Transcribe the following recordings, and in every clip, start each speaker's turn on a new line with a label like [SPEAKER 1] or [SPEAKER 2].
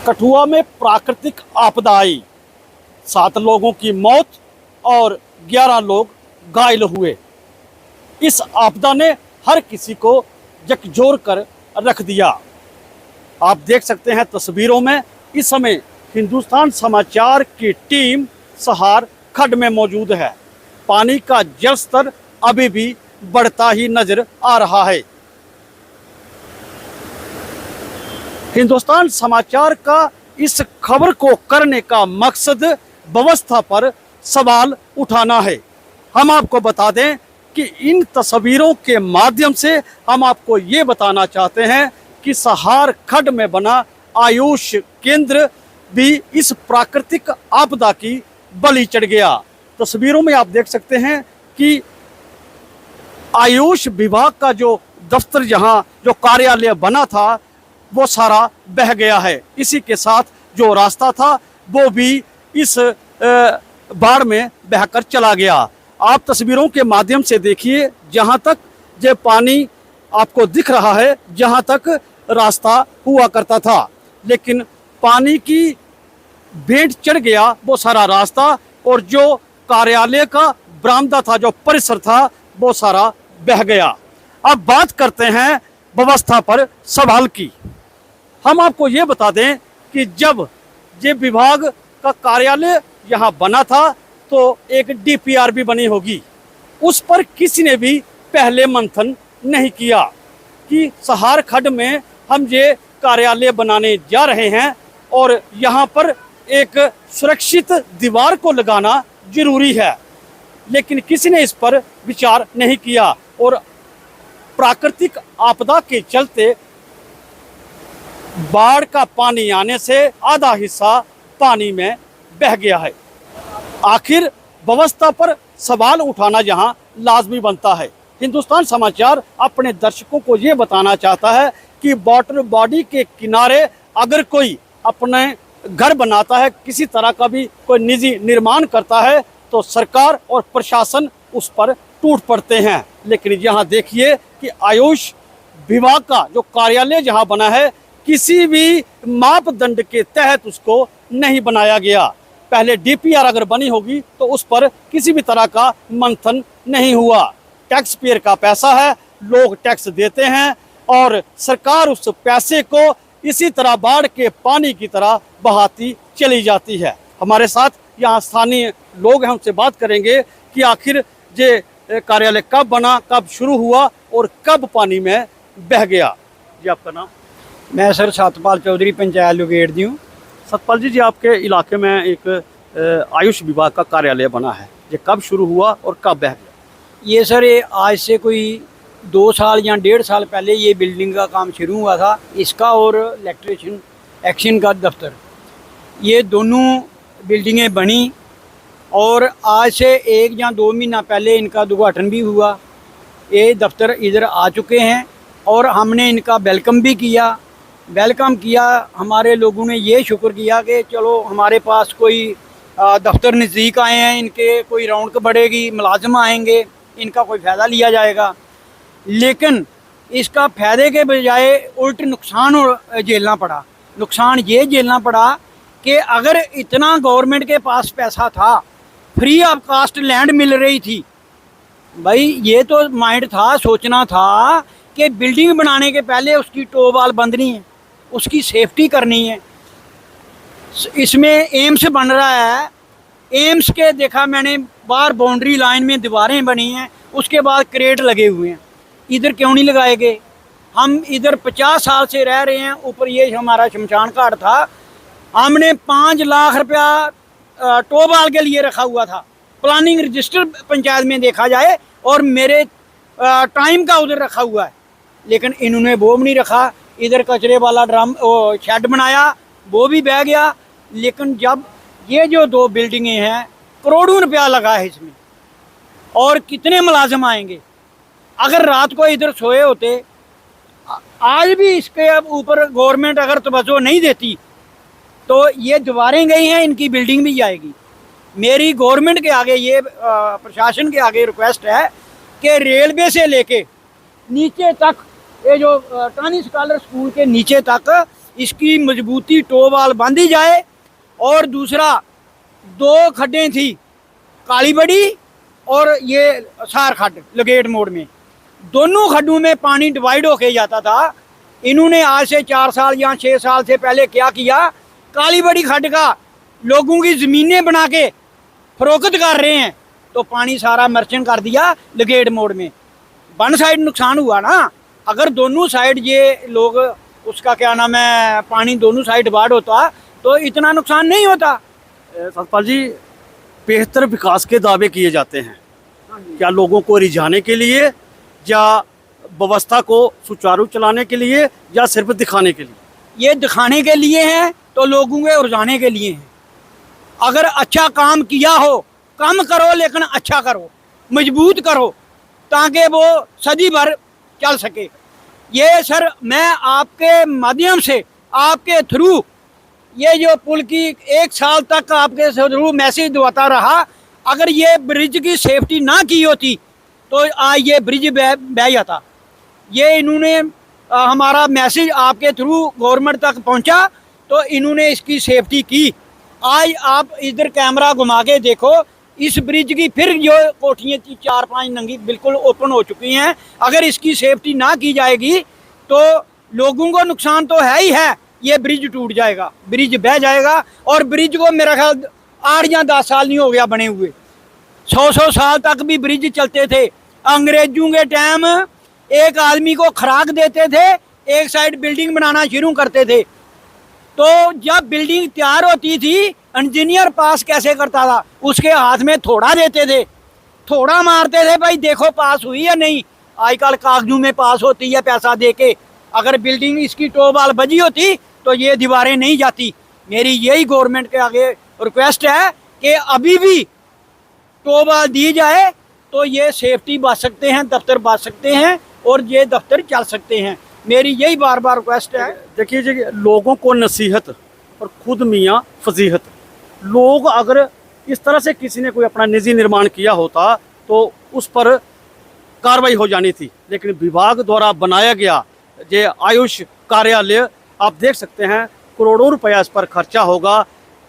[SPEAKER 1] कठुआ में प्राकृतिक आपदा आई, 7 लोगों की मौत और 11 लोग घायल हुए। इस आपदा ने हर किसी को झकझोर कर रख दिया। आप देख सकते हैं तस्वीरों में, इस समय हिंदुस्तान समाचार की टीम सहार खड्ड में मौजूद है। पानी का जल स्तर अभी भी बढ़ता ही नजर आ रहा है। हिंदुस्तान समाचार का इस खबर को करने का मकसद व्यवस्था पर सवाल उठाना है। हम आपको बता दें कि इन तस्वीरों के माध्यम से हम आपको ये बताना चाहते हैं कि सहार खड्ड में बना आयुष केंद्र भी इस प्राकृतिक आपदा की बलि चढ़ गया। तस्वीरों में आप देख सकते हैं कि आयुष विभाग का जो दफ्तर, जहां जो कार्यालय बना था, वो सारा बह गया है। इसी के साथ जो रास्ता था वो भी इस बाढ़ में बहकर चला गया। आप तस्वीरों के माध्यम से देखिए, जहां तक ये पानी आपको दिख रहा है, जहां तक रास्ता हुआ करता था, लेकिन पानी की भेंट चढ़ गया वो सारा रास्ता, और जो कार्यालय का बरामदा था, जो परिसर था, वो सारा बह गया। अब बात करते हैं व्यवस्था पर सवाल की। हम आपको ये बता दें कि जब ये विभाग का कार्यालय यहाँ बना था तो एक डीपीआर भी बनी होगी। उस पर किसी ने भी पहले मंथन नहीं किया कि सहार खड्ड में हम ये कार्यालय बनाने जा रहे हैं और यहाँ पर एक सुरक्षित दीवार को लगाना जरूरी है, लेकिन किसी ने इस पर विचार नहीं किया और प्राकृतिक आपदा के चलते बाढ़ का पानी आने से आधा हिस्सा पानी में बह गया है। आखिर व्यवस्था पर सवाल उठाना यहाँ लाजमी बनता है। हिंदुस्तान समाचार अपने दर्शकों को ये बताना चाहता है कि वाटर बॉडी के किनारे अगर कोई अपने घर बनाता है, किसी तरह का भी कोई निजी निर्माण करता है, तो सरकार और प्रशासन उस पर टूट पड़ते हैं। लेकिन यहाँ देखिए कि आयुष विभाग का जो कार्यालय जहाँ बना है, किसी भी मापदंड के तहत उसको नहीं बनाया गया। पहले डीपीआर अगर बनी होगी तो उस पर किसी भी तरह का मंथन नहीं हुआ। टैक्स पेयर का पैसा है, लोग टैक्स देते हैं और सरकार उस पैसे को इसी तरह बाढ़ के पानी की तरह बहाती चली जाती है। हमारे साथ यहाँ स्थानीय लोग हैं, उनसे बात करेंगे कि आखिर ये कार्यालय कब बना, कब शुरू हुआ और कब पानी में बह गया। जी, आपका नाम?
[SPEAKER 2] मैं सर सतपाल चौधरी, पंचायत लोगेट दी हूँ।
[SPEAKER 1] सतपाल जी, आपके इलाके में एक आयुष विभाग का कार्यालय बना है, ये कब शुरू हुआ और कब बह गया?
[SPEAKER 2] ये सर आज से कोई 2 साल या 1.5 साल पहले ये बिल्डिंग का काम शुरू हुआ था, इसका और इलेक्ट्रिशियन एक्शन का दफ्तर, ये दोनों बिल्डिंगें बनी और आज से 1 या 2 महीना पहले इनका उद्घाटन भी हुआ। ये दफ्तर इधर आ चुके हैं और हमने इनका वेलकम भी किया। हमारे लोगों ने ये शुक्र किया कि चलो हमारे पास कोई दफ्तर नज़दीक आए हैं, इनके कोई रौनक बढ़ेगी, मुलाजिम आएंगे, इनका कोई फ़ायदा लिया जाएगा। लेकिन इसका फ़ायदे के बजाय उल्ट नुकसान झेलना पड़ा। नुकसान ये झेलना पड़ा कि अगर इतना गवर्नमेंट के पास पैसा था, फ्री ऑफ कास्ट लैंड मिल रही थी, भाई ये तो माइंड था, सोचना था कि बिल्डिंग बनाने के पहले उसकी टो वाल बंदनी है, उसकी सेफ्टी करनी है। इसमें एम्स बन रहा है, एम्स के देखा मैंने बाहर बाउंड्री लाइन में दीवारें बनी हैं, उसके बाद क्रेट लगे हुए हैं, इधर क्यों नहीं लगाए गए? हम इधर 50 साल से रह रहे हैं। ऊपर ये हमारा शमशान घाट था, हमने 5 लाख रुपया टोबाल के लिए रखा हुआ था, प्लानिंग रजिस्टर पंचायत में देखा जाए, और मेरे टाइम का उधर रखा हुआ है, लेकिन इन्होंने वो भी नहीं रखा। इधर कचरे वाला ड्रम शेड बनाया, वो भी बह गया। लेकिन जब ये जो 2 बिल्डिंगें हैं, करोड़ों रुपया लगा है इसमें, और कितने मुलाजिम आएंगे? अगर रात को इधर सोए होते, आज भी इसके ऊपर गवर्नमेंट अगर तवज्जो नहीं देती तो ये दीवारें गई हैं, इनकी बिल्डिंग भी जाएगी। मेरी गवर्नमेंट के आगे, ये प्रशासन के आगे रिक्वेस्ट है कि रेलवे से लेके नीचे तक, ये जो टानी स्कॉलर स्कूल के नीचे तक इसकी मजबूती टोवाल बांधी जाए। और दूसरा 2 खड्डें थी, काली बड़ी और ये सार खड्ड लगेट मोड़ में, दोनों खड्डों में पानी डिवाइड होके जाता था। इन्होंने आज से 4 साल या 6 साल से पहले क्या किया, काली बड़ी खड्ड का लोगों की ज़मीनें बना के फरोख्त कर रहे हैं, तो पानी सारा मर्चेंट कर दिया लगेट मोड़ में। वन साइड नुकसान हुआ ना, अगर दोनों साइड ये लोग उसका क्या नाम है पानी दोनों साइड डिवाइड होता तो इतना नुकसान नहीं होता।
[SPEAKER 1] सतपाल जी, बेहतर विकास के दावे किए जाते हैं, क्या लोगों को रिझाने के लिए या व्यवस्था को सुचारू चलाने के लिए या सिर्फ दिखाने के लिए?
[SPEAKER 2] ये दिखाने के लिए हैं तो लोगों के उलझाने के लिए हैं। अगर अच्छा काम किया हो, कम करो लेकिन अच्छा करो, मजबूत करो, ताकि वो सदी भर चल सके। ये सर मैं आपके माध्यम से, आपके थ्रू, ये जो पुल की 1 साल तक आपके थ्रू मैसेज दबाता रहा, अगर ये ब्रिज की सेफ्टी ना की होती तो आज ये ब्रिज बह जाता। ये इन्होंने हमारा मैसेज आपके थ्रू गवर्नमेंट तक पहुंचा तो इन्होंने इसकी सेफ्टी की। आज आप इधर कैमरा घुमा के देखो, इस ब्रिज की फिर जो कोठियाँ 4-5 नंगी बिल्कुल ओपन हो चुकी हैं। अगर इसकी सेफ्टी ना की जाएगी तो लोगों को नुकसान तो है ही है, ये ब्रिज टूट जाएगा, ब्रिज बह जाएगा। और ब्रिज को मेरा ख्याल 8 या 10 साल नहीं हो गया बने हुए, 100 साल तक भी ब्रिज चलते थे। अंग्रेजों के टाइम एक आदमी को खुराक देते थे, एक साइड बिल्डिंग बनाना शुरू करते थे, तो जब बिल्डिंग तैयार होती थी इंजीनियर पास कैसे करता था, उसके हाथ में थोड़ा देते थे, थोड़ा मारते थे, भाई देखो पास हुई या नहीं। आजकल कागजों में पास होती है पैसा दे के। अगर बिल्डिंग इसकी टोबाल बजी होती तो ये दीवारें नहीं जाती। मेरी यही गवर्नमेंट के आगे रिक्वेस्ट है कि अभी भी टोबाल दी जाए तो ये सेफ्टी बच सकते हैं, दफ्तर बच सकते हैं और ये दफ्तर चल सकते हैं। मेरी यही बार बार रिक्वेस्ट है।
[SPEAKER 1] देखिए जी, लोगों को नसीहत और खुद मियाँ फजीहत। लोग अगर इस तरह से किसी ने कोई अपना निजी निर्माण किया होता तो उस पर कार्रवाई हो जानी थी, लेकिन विभाग द्वारा बनाया गया ये आयुष कार्यालय, आप देख सकते हैं करोड़ों रुपया इस पर खर्चा होगा,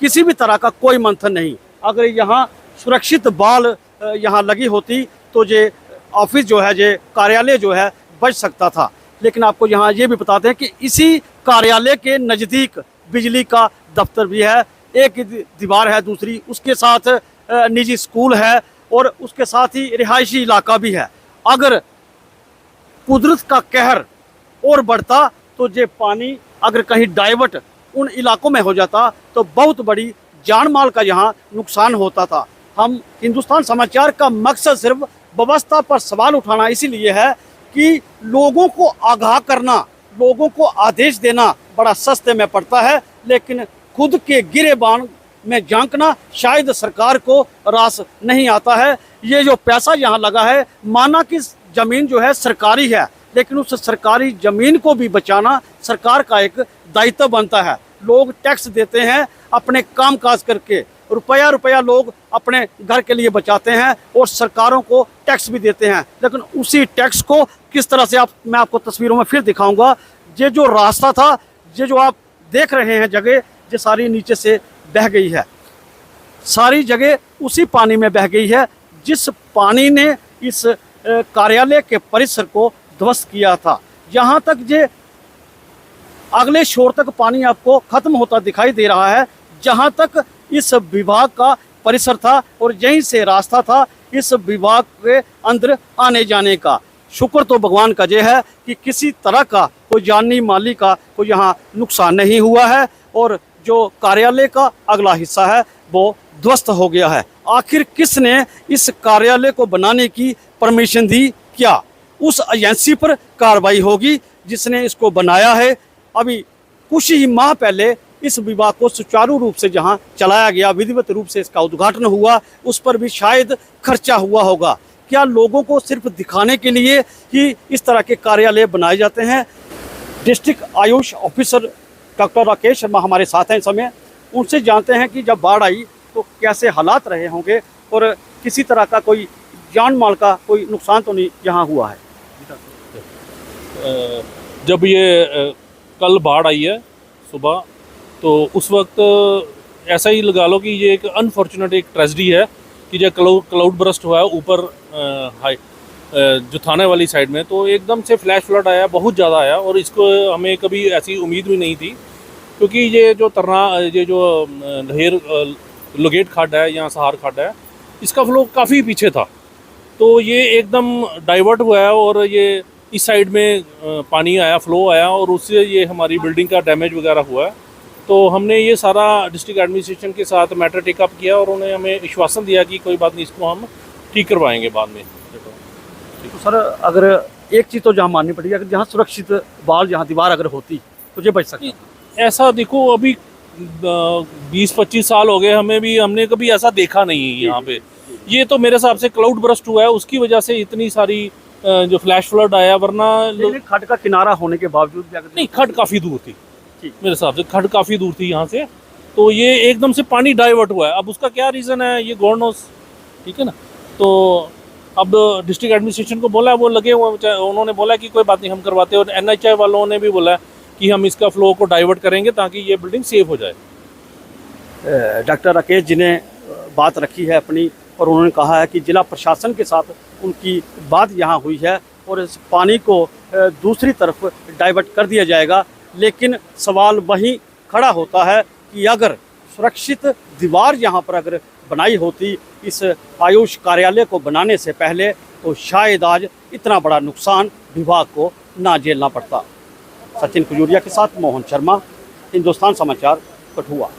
[SPEAKER 1] किसी भी तरह का कोई मंथन नहीं। अगर यहाँ सुरक्षित बाल यहाँ लगी होती तो ये ऑफिस जो है, ये कार्यालय जो है बच सकता था। लेकिन आपको यहाँ ये भी बताते हैं कि इसी कार्यालय के नज़दीक बिजली का दफ्तर भी है, एक दीवार है, दूसरी उसके साथ निजी स्कूल है और उसके साथ ही रिहायशी इलाका भी है। अगर कुदरत का कहर और बढ़ता तो ये पानी अगर कहीं डाइवर्ट उन इलाकों में हो जाता तो बहुत बड़ी जान माल का यहाँ नुकसान होता था। हम हिंदुस्तान समाचार का मकसद सिर्फ व्यवस्था पर सवाल उठाना इसीलिए है कि लोगों को आगाह करना, लोगों को आदेश देना बड़ा सस्ते में पड़ता है, लेकिन खुद के गिरेबान में झांकना शायद सरकार को रास नहीं आता है। ये जो पैसा यहाँ लगा है, माना कि ज़मीन जो है सरकारी है, लेकिन उस सरकारी ज़मीन को भी बचाना सरकार का एक दायित्व बनता है। लोग टैक्स देते हैं अपने काम काज करके, रुपया रुपया लोग अपने घर के लिए बचाते हैं और सरकारों को टैक्स भी देते हैं, लेकिन उसी टैक्स को किस तरह से मैं आपको तस्वीरों में फिर दिखाऊंगा। ये जो रास्ता था, ये जो आप देख रहे हैं जगह, ये सारी नीचे से बह गई है, सारी जगह उसी पानी में बह गई है जिस पानी ने इस कार्यालय के परिसर को ध्वस्त किया था। यहाँ तक ये अगले शोर तक पानी आपको खत्म होता दिखाई दे रहा है, जहाँ तक इस विभाग का परिसर था और यहीं से रास्ता था इस विभाग के अंदर आने जाने का। शुक्र तो भगवान का ये है कि किसी तरह का कोई जानी माली का कोई यहाँ नुकसान नहीं हुआ है और जो कार्यालय का अगला हिस्सा है वो ध्वस्त हो गया है। आखिर किसने इस कार्यालय को बनाने की परमिशन दी? क्या उस एजेंसी पर कार्रवाई होगी जिसने इसको बनाया है? अभी कुछ ही माह पहले इस विभाग को सुचारू रूप से जहां चलाया गया, विधिवत रूप से इसका उद्घाटन हुआ, उस पर भी शायद खर्चा हुआ होगा। क्या लोगों को सिर्फ दिखाने के लिए कि इस तरह के कार्यालय बनाए जाते हैं? District Ayush officer doctor Rakesh Sharma हमारे साथ हैं इस समय, उनसे जानते हैं कि जब बाढ़ आई तो कैसे हालात रहे होंगे और किसी तरह का कोई जान माल का कोई नुकसान तो नहीं यहाँ हुआ है।
[SPEAKER 3] जब ये कल बाढ़ आई है सुबह, तो उस वक्त ऐसा ही लगा लो कि ये एक अनफॉर्चुनेट एक ट्रेजेडी है कि जब क्लाउड बरस्ट हुआ है ऊपर जो थाने वाली साइड में, तो एकदम से फ्लैश फ्लड आया, बहुत ज़्यादा आया, और इसको हमें कभी ऐसी उम्मीद भी नहीं थी, क्योंकि ये जो लहेर लोगेट खड्ड है या सहार खड्ड है, इसका फ्लो काफ़ी पीछे था, तो ये एकदम डाइवर्ट हुआ है और ये इस साइड में पानी आया, फ्लो आया, और उससे ये हमारी बिल्डिंग का डैमेज वगैरह हुआ है। तो हमने ये सारा डिस्ट्रिक्ट एडमिनिस्ट्रेशन के साथ मैटर टेकअप किया और उन्होंने हमें विश्वासन दिया कि कोई बात नहीं, इसको हम ठीक करवाएंगे बाद में।
[SPEAKER 1] तो सर, अगर एक चीज़ तो जहाँ माननी पड़ेगी, अगर जहाँ सुरक्षित वाल, जहाँ दीवार अगर होती तो ये बच सकता।
[SPEAKER 3] ऐसा देखो, अभी 20-25 साल हो गए, हमने कभी ऐसा देखा नहीं है यहाँ पे। ये तो मेरे हिसाब से क्लाउड बरस्ट हुआ है, उसकी वजह से इतनी सारी जो फ्लैश फ्लड आया, वरना
[SPEAKER 1] खड्ड का किनारा होने के बावजूद भी अगर
[SPEAKER 3] नहीं, खड्ड काफ़ी दूर थी
[SPEAKER 1] ठीक।
[SPEAKER 3] मेरे हिसाब से खड्ड काफ़ी दूर थी यहाँ से, तो ये एकदम से पानी डाइवर्ट हुआ है। अब उसका क्या रीज़न है ये गॉड नोस, ठीक है ना। तो अब डिस्ट्रिक्ट एडमिनिस्ट्रेशन को बोला, वो लगे हुए, उन्होंने बोला कि कोई बात नहीं, हम करवाते हैं, और NHI वालों ने भी बोला कि हम इसका फ्लो को डाइवर्ट करेंगे ताकि ये बिल्डिंग सेफ हो जाए।
[SPEAKER 1] डॉक्टर राकेश जी ने बात रखी है अपनी, और उन्होंने कहा है कि जिला प्रशासन के साथ उनकी बात यहाँ हुई है और इस पानी को दूसरी तरफ डाइवर्ट कर दिया जाएगा। लेकिन सवाल वहीं खड़ा होता है कि अगर सुरक्षित दीवार यहाँ पर अगर बनाई होती इस आयुष कार्यालय को बनाने से पहले, तो शायद आज इतना बड़ा नुकसान विभाग को ना झेलना पड़ता। सचिन खजूरिया के साथ मोहन शर्मा, हिंदुस्तान समाचार, कठुआ।